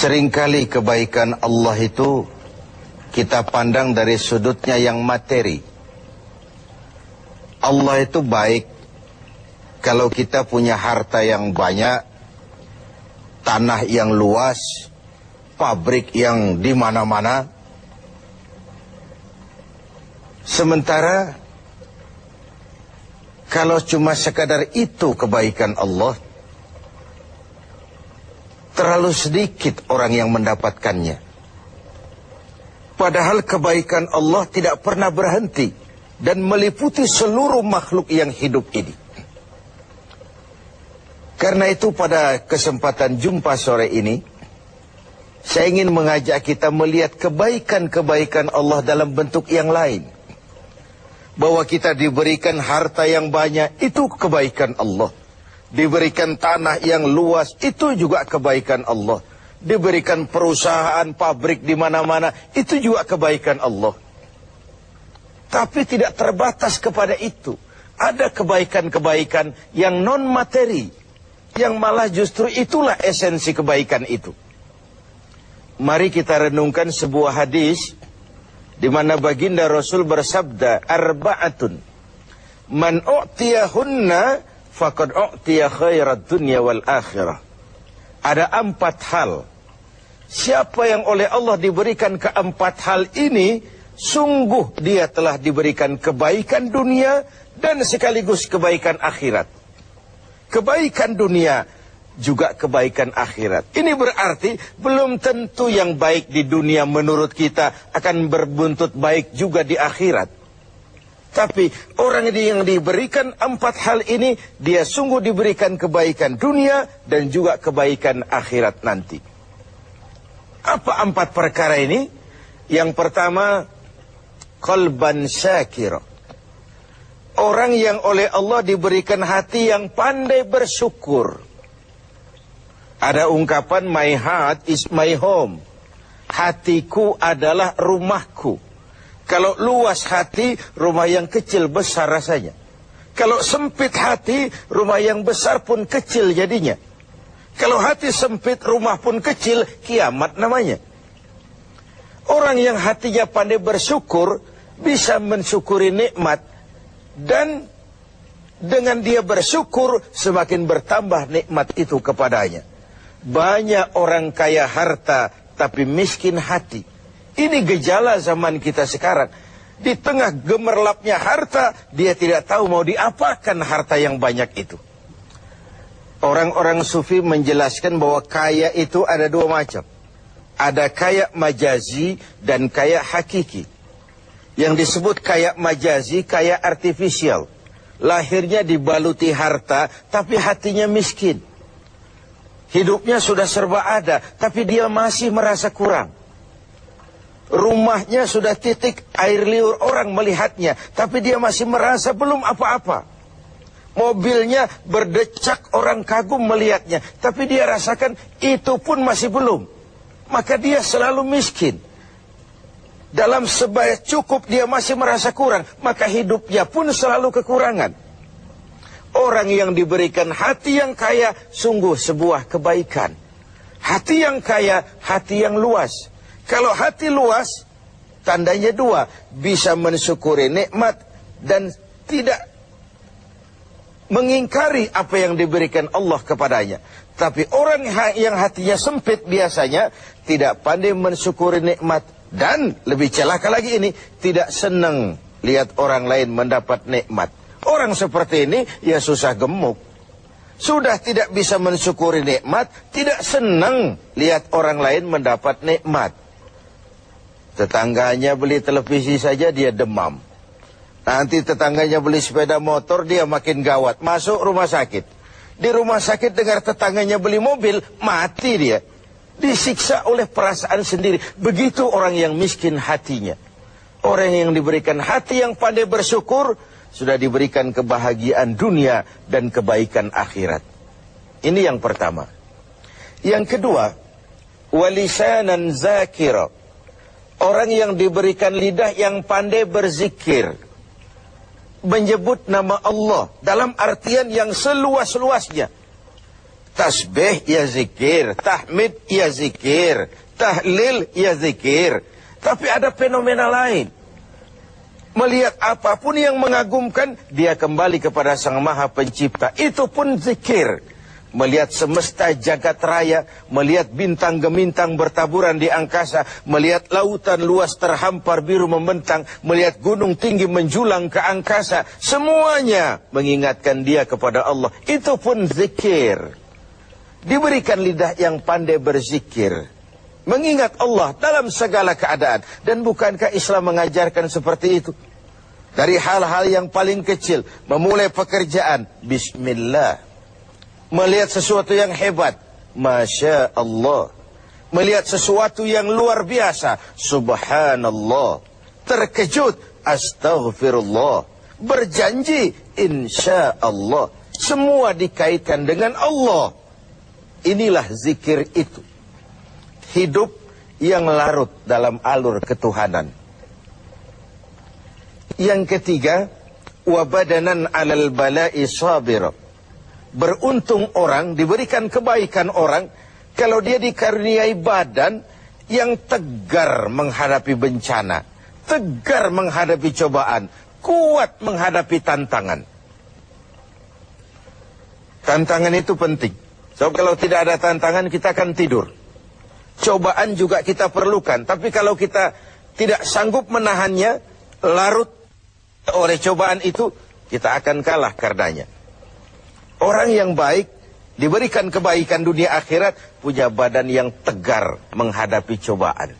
Seringkali kebaikan Allah itu kita pandang dari sudutnya yang materi. Allah itu baik kalau kita punya harta yang banyak, tanah yang luas, pabrik yang di mana-mana. Sementara kalau cuma sekadar itu kebaikan Allah, terlalu sedikit orang yang mendapatkannya. Padahal kebaikan Allah tidak pernah berhenti dan meliputi seluruh makhluk yang hidup ini. Karena itu pada kesempatan jumpa sore ini, saya ingin mengajak kita melihat kebaikan-kebaikan Allah dalam bentuk yang lain. Bahwa kita diberikan harta yang banyak, itu kebaikan Allah. Diberikan tanah yang luas, itu juga kebaikan Allah. Diberikan perusahaan, pabrik di mana-mana, itu juga kebaikan Allah. Tapi tidak terbatas kepada itu. Ada kebaikan-kebaikan yang non-materi, yang malah justru itulah esensi kebaikan itu. Mari kita renungkan sebuah hadis di mana baginda Rasul bersabda, arba'atun man u'tiyahunna faqad u'tiya khairat dunya wal akhirah. Ada 4 hal. Siapa yang oleh Allah diberikan keempat hal ini, sungguh dia telah diberikan kebaikan dunia dan sekaligus kebaikan akhirat. Kebaikan dunia juga kebaikan akhirat. Ini berarti belum tentu yang baik di dunia menurut kita akan berbuntut baik juga di akhirat. Tapi orang yang diberikan 4 hal ini, dia sungguh diberikan kebaikan dunia dan juga kebaikan akhirat nanti. Apa 4 perkara ini? Yang pertama, qalban syakira. Orang yang oleh Allah diberikan hati yang pandai bersyukur. Ada ungkapan, my heart is my home. Hatiku adalah rumahku. Kalau luas hati, rumah yang kecil besar rasanya. Kalau sempit hati, rumah yang besar pun kecil jadinya. Kalau hati sempit, rumah pun kecil, kiamat namanya. Orang yang hatinya pandai bersyukur, bisa mensyukuri nikmat. Dan dengan dia bersyukur, semakin bertambah nikmat itu kepadanya. Banyak orang kaya harta, tapi miskin hati. Ini gejala zaman kita sekarang. Di tengah gemerlapnya harta, dia tidak tahu mau diapakan harta yang banyak itu. Orang-orang sufi menjelaskan bahwa kaya itu ada 2 macam. Ada kaya majazi dan kaya hakiki. Yang disebut kaya majazi, kaya artifisial. Lahirnya dibaluti harta, tapi hatinya miskin. Hidupnya sudah serba ada, tapi dia masih merasa kurang. Rumahnya sudah titik air liur orang melihatnya, tapi dia masih merasa belum apa-apa. Mobilnya berdecak orang kagum melihatnya, tapi dia rasakan itu pun masih belum. Maka dia selalu miskin. Dalam sebaya cukup dia masih merasa kurang, maka hidupnya pun selalu kekurangan. Orang yang diberikan hati yang kaya, sungguh sebuah kebaikan. Hati yang kaya, hati yang luas. Kalau hati luas, tandanya 2, bisa mensyukuri nikmat dan tidak mengingkari apa yang diberikan Allah kepadanya. Tapi orang yang hatinya sempit biasanya tidak pandai mensyukuri nikmat. Dan lebih celaka lagi ini, tidak senang lihat orang lain mendapat nikmat. Orang seperti ini ya susah gemuk. Sudah tidak bisa mensyukuri nikmat, tidak senang lihat orang lain mendapat nikmat. Tetangganya beli televisi saja dia demam. Nanti tetangganya beli sepeda motor, dia makin gawat, masuk rumah sakit. Di rumah sakit dengar tetangganya beli mobil, mati dia. Disiksa oleh perasaan sendiri. Begitu orang yang miskin hatinya. Orang yang diberikan hati yang pandai bersyukur, sudah diberikan kebahagiaan dunia dan kebaikan akhirat. Ini yang pertama. Yang kedua, walisanan zakira. Orang yang diberikan lidah yang pandai berzikir. Menyebut nama Allah dalam artian yang seluas-luasnya. Tasbih ya zikir, tahmid ya zikir, tahlil ya zikir. Tapi ada fenomena lain. Melihat apapun yang mengagumkan, dia kembali kepada Sang Maha Pencipta. Itu pun zikir. Melihat semesta jagat raya, melihat bintang gemintang bertaburan di angkasa, melihat lautan luas terhampar biru membentang, melihat gunung tinggi menjulang ke angkasa, semuanya mengingatkan dia kepada Allah. Itu pun zikir. Diberikan lidah yang pandai berzikir, mengingat Allah dalam segala keadaan. Dan bukankah Islam mengajarkan seperti itu? Dari hal-hal yang paling kecil, memulai pekerjaan, bismillah. Melihat sesuatu yang hebat, Masya Allah. Melihat sesuatu yang luar biasa, subhanallah. Terkejut, astaghfirullah. Berjanji, insya Allah. Semua dikaitkan dengan Allah. Inilah zikir itu. Hidup yang larut dalam alur ketuhanan. Yang ketiga, wabadanan alal bala'i sabir. Beruntung orang, diberikan kebaikan orang, kalau dia dikaruniai badan yang tegar menghadapi bencana, tegar menghadapi cobaan, kuat menghadapi tantangan. Tantangan itu penting. So, kalau tidak ada tantangan, kita akan tidur. Cobaan juga kita perlukan. Tapi kalau kita tidak sanggup menahannya, larut oleh cobaan itu, kita akan kalah karenanya. Orang yang baik, diberikan kebaikan dunia akhirat, punya badan yang tegar menghadapi cobaan.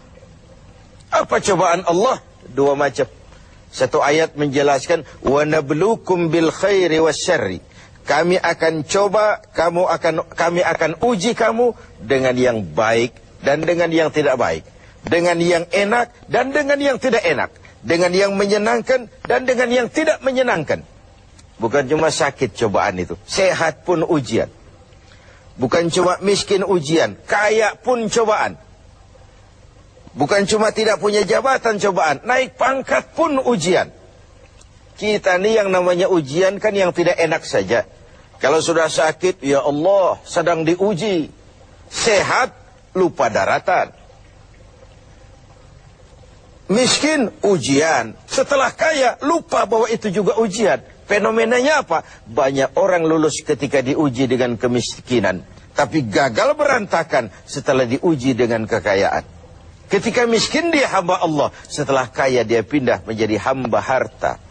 Apa cobaan Allah? Dua macam. Satu ayat menjelaskan, وَنَبْلُوكُمْ بِالْخَيْرِ وَالشَّرِّ. Kami akan coba, kami akan uji kamu dengan yang baik dan dengan yang tidak baik, dengan yang enak dan dengan yang tidak enak, dengan yang menyenangkan dan dengan yang tidak menyenangkan. Bukan cuma sakit cobaan itu, sehat pun ujian. Bukan cuma miskin ujian, kaya pun cobaan. Bukan cuma tidak punya jabatan cobaan, naik pangkat pun ujian. Kita nih yang namanya ujian kan yang tidak enak saja. Kalau sudah sakit, ya Allah, sedang diuji. Sehat, lupa daratan. Miskin, ujian. Setelah kaya, lupa bahwa itu juga ujian. Fenomenanya apa? Banyak orang lulus ketika diuji dengan kemiskinan, tapi gagal berantakan setelah diuji dengan kekayaan. Ketika miskin dia hamba Allah, setelah kaya dia pindah menjadi hamba harta.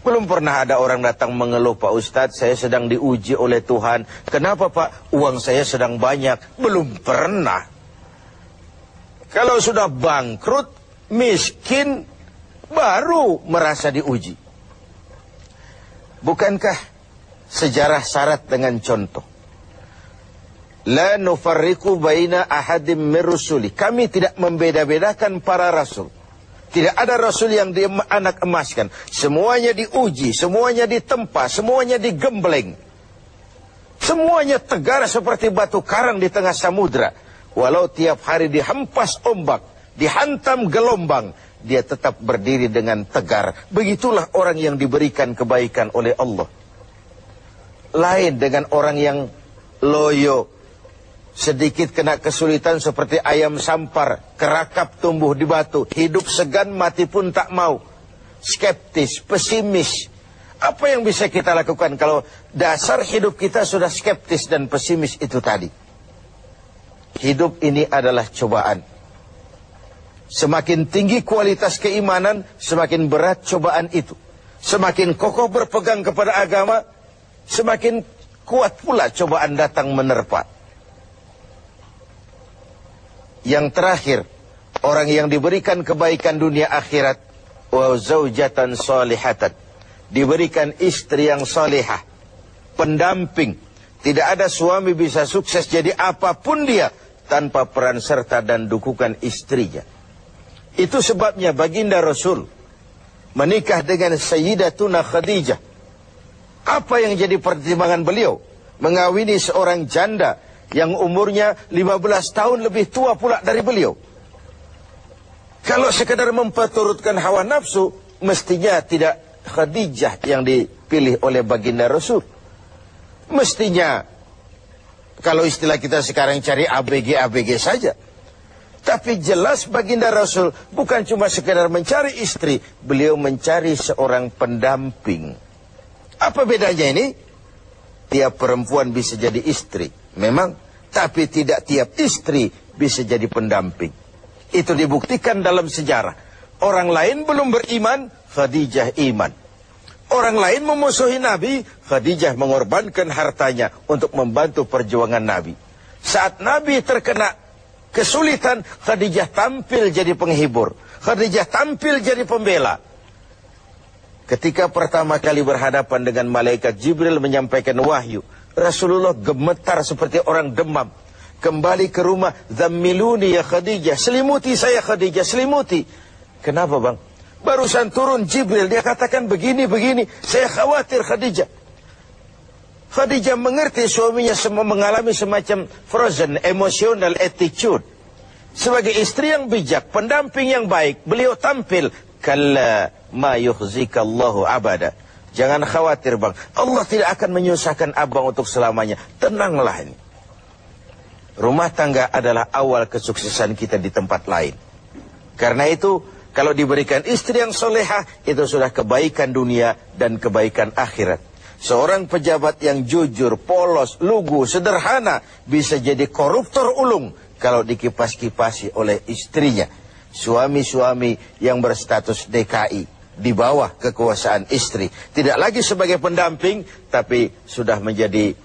Belum pernah ada orang datang mengeluh, Pak Ustadz, saya sedang diuji oleh Tuhan. Kenapa Pak? Uang saya sedang banyak. Belum pernah. Kalau sudah bangkrut, miskin, baru merasa diuji. Bukankah sejarah syarat dengan contoh? La nufarriqu baina ahadim min rusuli. Kami tidak membeda-bedakan para rasul. Tidak ada rasul yang dianak emaskan. Semuanya diuji, semuanya ditempa, semuanya digembleng. Semuanya tegar seperti batu karang di tengah samudra. Walau tiap hari dihempas ombak, dihantam gelombang, dia tetap berdiri dengan tegar. Begitulah orang yang diberikan kebaikan oleh Allah. Lain dengan orang yang loyo, sedikit kena kesulitan seperti ayam sampar, kerakap tumbuh di batu, hidup segan mati pun tak mau, skeptis, pesimis. Apa yang bisa kita lakukan kalau dasar hidup kita sudah skeptis dan pesimis itu tadi? Hidup ini adalah cobaan. Semakin tinggi kualitas keimanan, semakin berat cobaan itu. Semakin kokoh berpegang kepada agama, semakin kuat pula cobaan datang menerpa. Yang terakhir, orang yang diberikan kebaikan dunia akhirat, wa zaujatan salihatan, diberikan istri yang salihah, pendamping. Tidak ada suami bisa sukses jadi apapun dia tanpa peran serta dan dukungan istrinya. Itu sebabnya baginda Rasul menikah dengan Sayyidatuna Khadijah. Apa yang jadi pertimbangan beliau? Mengawini seorang janda yang umurnya 15 tahun lebih tua pula dari beliau. Kalau sekedar memperturutkan hawa nafsu, mestinya tidak Khadijah yang dipilih oleh baginda Rasul. Mestinya Kalau istilah kita sekarang cari ABG saja. Tapi jelas baginda Rasul bukan cuma sekedar mencari istri, beliau mencari seorang pendamping. Apa bedanya ini? Tiap perempuan bisa jadi istri, memang, tapi tidak tiap istri bisa jadi pendamping. Itu dibuktikan dalam sejarah. Orang lain belum beriman, Khadijah iman. Orang lain memusuhi Nabi, Khadijah mengorbankan hartanya untuk membantu perjuangan Nabi. Saat Nabi terkena kesulitan, Khadijah tampil jadi penghibur. Khadijah tampil jadi pembela. Ketika pertama kali berhadapan dengan malaikat Jibril menyampaikan wahyu, Rasulullah gemetar seperti orang demam. Kembali ke rumah, "Zammiluni ya Khadijah." Selimuti saya Khadijah, selimuti. Kenapa bang? Barusan turun Jibril, dia katakan begini. Saya khawatir Khadijah. Khadijah mengerti suaminya mengalami semacam frozen emotional attitude. Sebagai istri yang bijak, pendamping yang baik, beliau tampil, "Kalla ma yukhzikallahu abada." Jangan khawatir bang, Allah tidak akan menyusahkan abang untuk selamanya. Tenanglah ini. Rumah tangga adalah awal kesuksesan kita di tempat lain. Karena itu, kalau diberikan istri yang solehah, itu sudah kebaikan dunia dan kebaikan akhirat. Seorang pejabat yang jujur, polos, lugu, sederhana, bisa jadi koruptor ulung kalau dikipas-kipasi oleh istrinya. Suami-suami yang berstatus DKI, di bawah kekuasaan istri, tidak lagi sebagai pendamping, tapi sudah menjadi